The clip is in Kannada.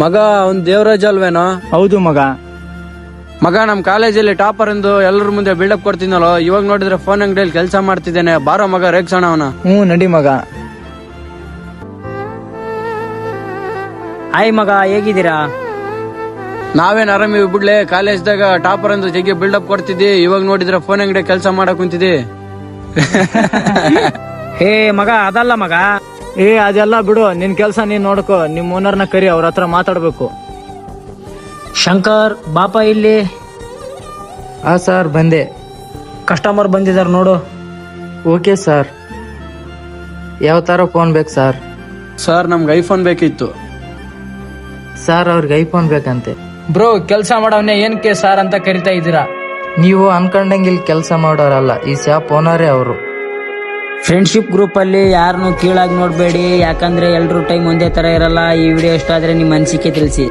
ಮಗ ಅವ್ನ್ ದೇವರಾಜ್ ಅಲ್ವೇನೋ? ಹೌದು ಮಗ. ಮಗ ನಮ್ ಕಾಲೇಜಲ್ಲಿ ಟಾಪರ್ ಎಂದು ಎಲ್ಲರ ಮುಂದೆ ಬಿಲ್ಡಪ್ ಕೊಡ್ತೀನಲ್ಲೋ, ಇವಾಗ ನೋಡಿದ್ರೆ ಫೋನ್ ಅಂಗಡಿಯಲ್ಲಿ ಕೆಲಸ ಮಾಡ್ತಿದ್ದೇನೆ. ಬಾರೋ ಮಗ ರೇಗ್ಸೋಣ ಅವನ. ನಡಿ ಮಗ. ಹಾಯ್ ಮಗ, ಹೇಗಿದ್ದೀರಾ? ನಾವೇನ್ ಆರಾಮಿವಿ ಬಿಡ್ಲೆ. ಕಾಲೇಜ್ದಾಗ ಟಾಪರ್ ಎಂದು ಜಗ್ಗೆ ಬಿಲ್ಡಪ್ ಕೊಡ್ತಿದ್ದಿ, ಇವಾಗ ನೋಡಿದ್ರೆ ಫೋನ್ ಅಂಗಡಿ ಕೆಲಸ ಮಾಡಕ್ ಕುಂತಿದ್ದಿ. ಹೇ ಮಗ, ಅದಲ್ಲ ಮಗ. ಅದೆಲ್ಲ ಬಿಡು, ನಿನ್ ಕೆಲ್ಸ ನೀನ್ ನೋಡ್ಕೋ. ನಿಮ್ ಓನರ್ನ ಕರಿ, ಅವ್ರ ಹತ್ರ ಮಾತಾಡ್ಬೇಕು. ಶಂಕರ್ ಬಾಪ ಇಲ್ಲಿ. ಸರ್ ಬಂದೆ. ಕಸ್ಟಮರ್ ಬಂದಿದಾರ ನೋಡು. Okay sir. ಯಾವ ತರ ಫೋನ್ ಬೇಕು ಸರ್? ಸರ್ ನಮ್ಗೆ ಐಫೋನ್ ಬೇಕಿತ್ತು. ಸರ್ ಅವ್ರಿಗೆ ಐಫೋನ್ ಬೇಕಂತೆ. ಬ್ರೋ, ಕೆಲಸ ಮಾಡವನೇ ಏನಕ್ಕೆ ಸಾರ್ ಅಂತ ಕರಿತಾ ಇದ್ದೀರಾ? ನೀವು ಅನ್ಕೊಂಡಂಗೆ ಇಲ್ಲಿ ಕೆಲಸ ಮಾಡೋರಲ್ಲ, ಈ ಶಾಪ್ ಓನರೇ ಅವರು. ಫ್ರೆಂಡ್ಶಿಪ್ ಗ್ರೂಪ್ ಅಲ್ಲಿ ಯಾರನ್ನು ಕೀಳಾಗಿ ನೋಡ್ಬೇಡಿ, ಯಾಕಂದ್ರೆ ಎಲ್ರೂ ಟೈಮ್ ಒಂದೇ ತರ ಇರಲ್ಲ. ಈ ವಿಡಿಯೋ ಇಷ್ಟ ಆದ್ರೆ ನಿಮ್ಮ ಅನಿಸಿಕೆ ತಿಳಿಸಿ.